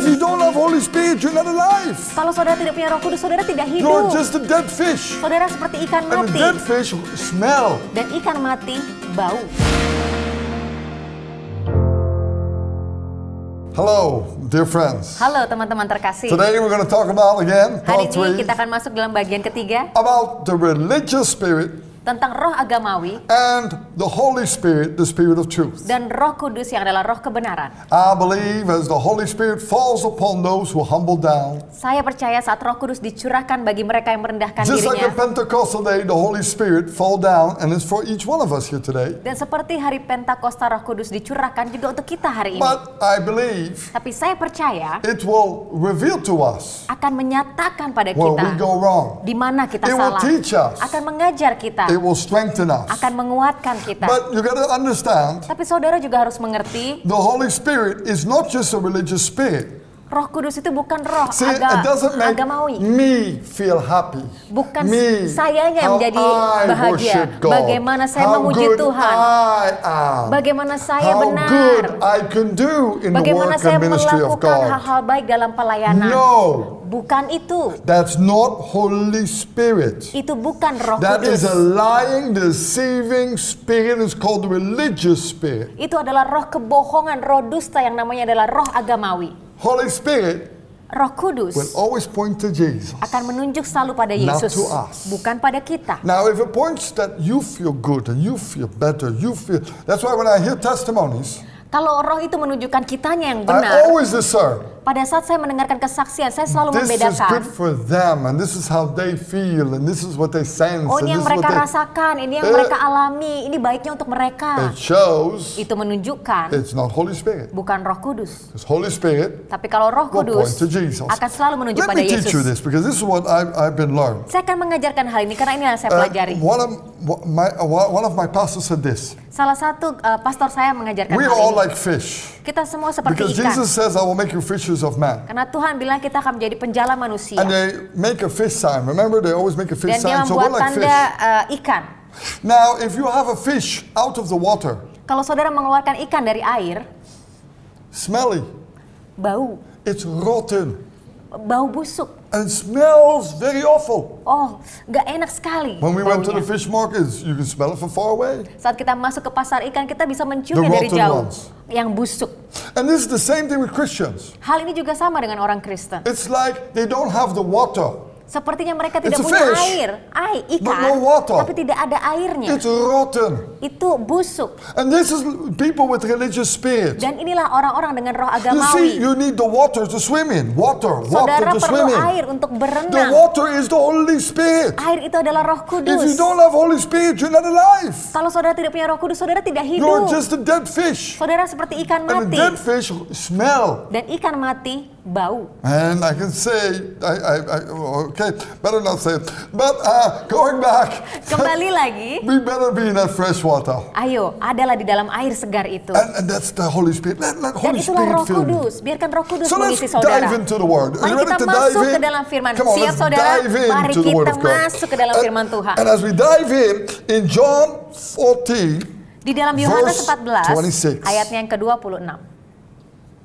you don't have Holy Spirit, you're not alive. Kalau saudara tidak punya Roh Kudus, saudara tidak You're hidup. just a dead fish. Saudara seperti ikan And a mati. dead fish smell. Dan ikan mati bau. Hello, dear friends. Halo teman-teman terkasih. Today we're going to talk about again, Hari part ini 3, kita akan masuk dalam bagian ketiga about the religious spirit tentang roh agamawi and the Holy Spirit, the Spirit of truth. dan Roh Kudus yang adalah roh kebenaran. I believe as the Holy Spirit falls upon those who humble down, Saya percaya saat Roh Kudus dicurahkan bagi mereka yang merendahkan just like the dirinya. Pentecostal day, the Holy Spirit fall down, and it's for each one of us here today. Dan seperti hari Pentakosta, Roh Kudus dicurahkan juga untuk kita hari ini. But I believe Tapi saya percaya it will reveal to us akan menyatakan pada where we kita go wrong. di mana kita It will salah. teach us. Akan mengajar kita, It will strengthen us. akan menguatkan kita. But you got to understand, Tapi saudara juga harus mengerti, the Holy Spirit is not just a religious spirit. Roh Kudus itu bukan roh See, it doesn't make agamawi. me feel happy. Bukan Me, sayanya yang how menjadi I bahagia. worship God. Bagaimana saya How memuji good Tuhan. I am. Bagaimana saya How benar. good I can do in the Bagaimana work saya and ministry of melakukan God. hal-hal baik dalam pelayanan. No, Bukan itu. that's not Holy Spirit. Itu bukan Roh That Kudus. is a lying, deceiving spirit. It's called the religious spirit. Itu adalah roh kebohongan, roh dusta yang namanya adalah roh agamawi. Holy Spirit Roh Kudus will always point to Jesus. akan menunjuk selalu pada Not Yesus, to us. bukan pada kita. Now, if it points that you feel good and you feel better, that's why when I hear testimonies, Kalau roh itu menunjukkan kitanya yang I benar, always discern. pada saat saya mendengarkan kesaksian, saya selalu This is membedakan. good for them, and this is how they feel, and this is what they sense, Oh, and ini yang this is what mereka they... rasakan, ini yang Eh. mereka alami, ini baiknya untuk mereka. It shows Itu menunjukkan it's not Holy Spirit. bukan Roh Kudus. Because Holy Spirit Tapi kalau Roh will point Kudus to Jesus. akan selalu menunjuk Let pada me teach you Yesus. this, because this is what I've been learned. Saya akan mengajarkan hal ini karena ini yang saya pelajari. One of my pastors said this. Salah satu pastor saya mengajarkan We hal are all ini. like fish. Kita semua seperti Because ikan. Jesus says, I will make you fishers of men. Karena Tuhan bilang kita akan menjadi penjala manusia. And they make a fish sign. Remember, they always make a fish Dan dia sign. So we're membuat like tanda fish. ikan. Now, if you have a fish out of the water, Kalau saudara mengeluarkan ikan dari air, smelly, bau. it's rotten, Bau busuk. and smells very awful. Oh, gak enak sekali When we went to the baunya. fish markets, you can smell it from far away. Saat kita masuk ke pasar ikan, kita bisa menciumnya The dari rotten jauh. ones. Yang busuk. And this is the same thing with Christians. Hal ini juga sama dengan orang Kristen. It's like they don't have the water. Sepertinya mereka It's tidak a punya fish, air. but Ikan, no water. tapi tidak ada airnya. It's rotten. Itu busuk. And this is people with religious spirit. Dan inilah orang-orang dengan roh You see, agamawi. you need the water to swim in. Water Saudara to perlu swim in. air untuk The berenang. water is the Holy Spirit. Air itu adalah Roh If you Kudus. don't have Holy Spirit, you're not alive. Kalau saudara tidak punya Roh Kudus, saudara tidak You're hidup. just a dead fish. Saudara seperti ikan And a mati. dead fish smell. Dan ikan mati bau. And I can say, okay, better not say it. But going back, Kembali lagi, we better be in that fresh water. ayo, adalah di dalam air segar itu. And that's the Holy Spirit. Let Dan Holy itulah Roh Spirit fill me. Kudus. Biarkan Roh Kudus So let's mengisi saudara. dive into the Word. Are Mari you ready kita to dive masuk in? ke dalam firman. Come on, Siap let's saudara? dive Mari into the Word kita of God. masuk ke dalam firman Tuhan. And as we dive in John 14, Di dalam Yohanes verse 14 26. ayatnya yang ke-26.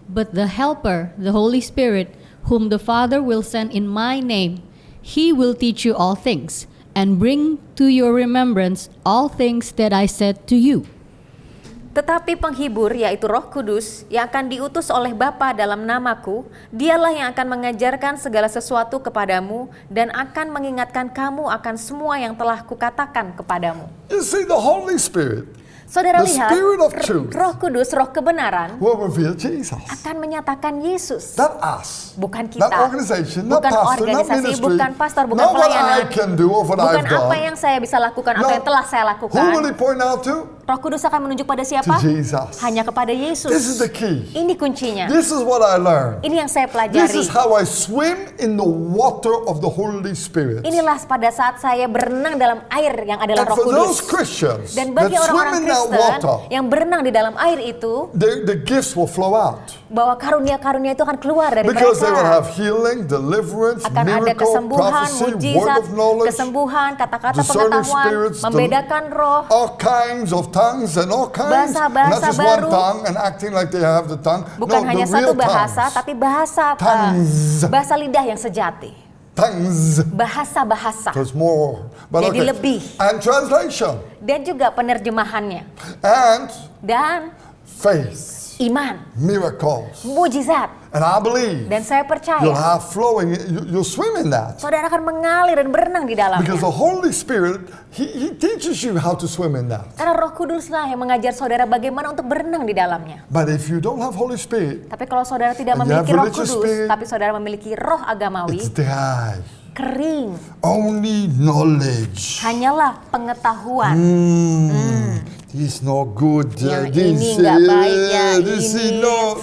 But the Helper, the Holy Spirit, whom the Father will send in my name, he will teach you all things, and bring to your remembrance all things that I said to you. Tetapi penghibur, yaitu Roh Kudus, yang akan diutus oleh Bapa dalam namaku, dialah yang akan mengajarkan segala sesuatu kepadamu dan akan mengingatkan kamu akan semua yang telah kukatakan kepadamu. you see the Holy Spirit Saudara The lihat, Spirit of truth. Roh Kudus, Roh kebenaran, will reveal Jesus. akan menyatakan Yesus. Not us. Bukan kita. Not organization, not Bukan pastor, not organisasi, ministry. bukan pastor, bukan Not what pelayanan. I can do or what Bukan I've apa done. yang saya bisa lakukan atau No. yang telah saya Who will lakukan. he point out to? Roh Kudus akan menunjuk pada siapa? To Jesus. Hanya kepada Yesus. This is the key. Ini kuncinya. This is what I learned. Ini yang saya This pelajari. is how I swim in the water of the Holy Spirit. Inilah pada saat saya berenang dalam air yang adalah And Roh for those Kudus. Christians Dan that bagi swim orang-orang in that that Kristen water, yang berenang di dalam air itu, the gifts will flow out. bahwa karunia-karunia itu akan keluar dari Because they will mereka. have healing, deliverance, Akan ada miracle, kesembuhan, prophecy, word mujizat, of knowledge, kesembuhan, kata-kata discerning pengetahuan, spirits, membedakan roh, all kinds of tongues and all kinds. Bahasa-bahasa Not just one baru. tongue and acting like they have the tongue. bukan No, hanya the satu real bahasa, tongues. tapi bahasa Tongues. bahasa lidah yang sejati. Tongues. Bahasa-bahasa. There's more. But Jadi lebih. And translation. Dan juga penerjemahannya. And Dan faith. iman, Miracles. mujizat. And I believe Dan saya you'll percaya have flowing, you'll swim in that. saudara akan mengalir dan berenang di dalamnya. Because the Holy Spirit, He teaches you how to swim in that. Karena Roh Kuduslah yang mengajar saudara bagaimana untuk berenang di dalamnya. But if you don't have Holy Spirit, Tapi kalau saudara tidak And you memiliki have Roh religious Kudus, spirit, tapi saudara memiliki roh agamawi, it's dry. kering, Only knowledge. hanyalah pengetahuan. This is not good. Yang This ini nggak baik, ya, this is ini. not.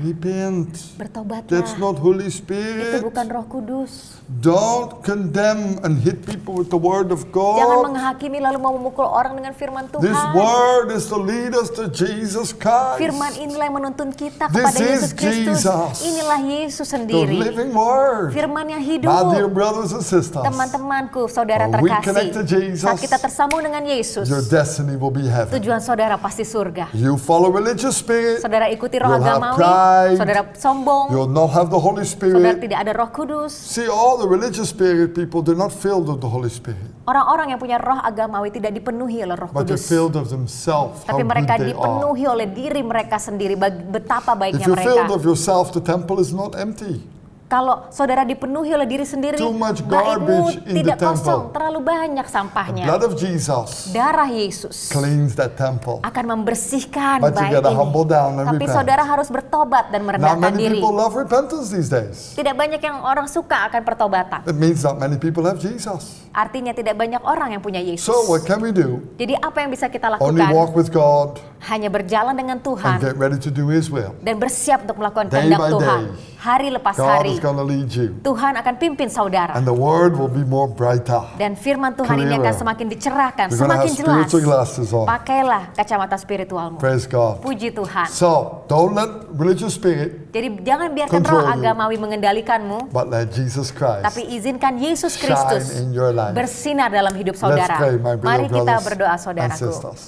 Repent. Bertobatlah. That's not Holy Itu Spirit. bukan Roh Kudus. Don't condemn and hit people with the word of Jangan God. menghakimi lalu mau memukul orang dengan firman This Tuhan. word is to lead us to Jesus Christ, Firman inilah yang menuntun kita This kepada is Yesus Kristus. Jesus. Inilah Yesus the sendiri. living word. Firman yang hidup. My dear brothers and sisters, Teman-temanku, saudara When we connect to terkasih, Jesus, saat kita tersambung dengan Yesus, your destiny will be heaven. tujuan saudara pasti surga. You follow religious spirit, Saudara ikuti roh You'll have agamawi, pride. saudara sombong, you'll not have the Holy saudara Spirit. tidak ada Roh Kudus. See, all the religious spirit people, they're not filled with the Holy Spirit, Orang-orang yang punya roh agamawi tidak dipenuhi oleh Roh but they're Kudus. filled of themselves, how Tapi good mereka they are. dipenuhi oleh diri mereka sendiri, betapa If baiknya you're filled mereka. of yourself, the temple is not empty. Kalau saudara dipenuhi oleh diri sendiri, Too much baikmu garbage in the tidak kosong, temple. terlalu banyak The sampahnya. blood of Jesus Darah Yesus cleans that temple. akan membersihkan But you baik gotta ini. humble down and Tapi repent. saudara harus bertobat dan Not merendahkan many diri. people love repentance these days. Tidak banyak yang orang suka akan pertobatan. It means not many people have Jesus. Artinya tidak banyak orang yang punya Yesus. So what can we do? Jadi apa yang bisa kita Only lakukan? walk with God Hanya berjalan dengan and Tuhan get ready to do His will. dan bersiap untuk melakukan Day kehendak by Tuhan. day. Hari lepas God hari, is going to lead you. Tuhan akan pimpin saudara. And the word will be more brighter. Dan firman Tuhan ini akan Clearer. semakin dicerahkan, We're gonna semakin have jelas. spiritual glasses on. Pakailah kacamata spiritualmu. Praise God. Puji Tuhan. So, don't let religious spirit, Jadi jangan biarkan Control roh you. agamawi mengendalikanmu, but let Jesus Christ. tapi izinkan Yesus Shine Kristus in your life. bersinar dalam hidup Let's saudara. pray, my Mari beloved kita brothers berdoa and saudaraku. sisters.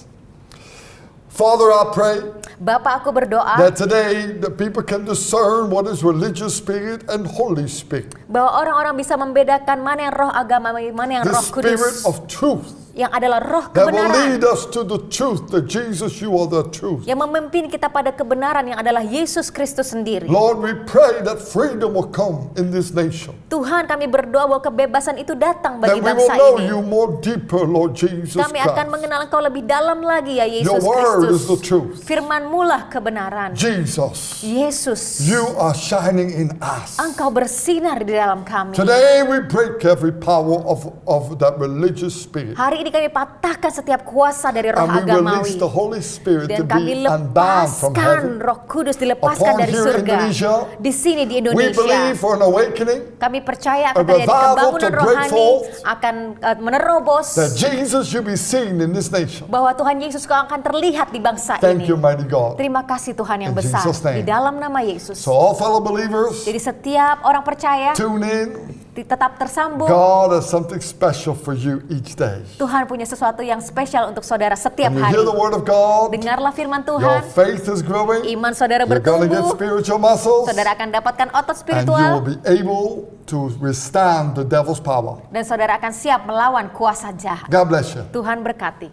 Father, I pray Bapak, aku berdoa that today the people can discern what is religious spirit and Holy Spirit. bahwa orang-orang bisa membedakan mana yang roh agamawi, mana yang The roh spirit kudus, of truth yang adalah roh that will kebenaran, lead us to the truth that Jesus, you are the truth. yang memimpin kita pada kebenaran yang adalah Yesus Kristus sendiri. Lord, we pray that freedom will come in this nation. Tuhan, kami berdoa bahwa kebebasan itu datang That bagi we will bangsa know ini. you more deeper, Lord Jesus Kami akan Christ. mengenal Engkau lebih dalam lagi ya Your Yesus word is the Kristus. truth. Firman-Mulah kebenaran. Jesus, Yesus, you are shining in us. Engkau bersinar di dalam kami. Today we break every power of that religious spirit. Hari ini kami patahkan setiap kuasa dari roh And we release agamawi. the Holy Spirit to Dan kami be unbound from lepaskan heaven. Roh Kudus, dilepaskan Upon dari here in surga. Indonesia, Di sini di We Indonesia. believe for an awakening Kami percaya a akan terjadi revival kebangunan to break rohani, forth, akan menerobos, that Jesus you be seen in this nation. bahwa Tuhan Yesus kau akan terlihat di bangsa Thank ini. you, mighty God. Terima kasih Tuhan yang In besar, Jesus' name. di dalam nama Yesus. So all fellow believers, Jadi setiap orang percaya tune in. tetap tersambung. God has something special for you each day. Tuhan punya sesuatu yang spesial untuk saudara setiap When you hari. hear the word of God, Dengarlah firman your Tuhan, faith is growing. iman saudara You're going to get bertumbuh, spiritual muscles. saudara akan dapatkan otot And you will spiritual, be able to withstand the devil's power. dan saudara akan siap melawan kuasa jahat. God bless you. Tuhan berkati.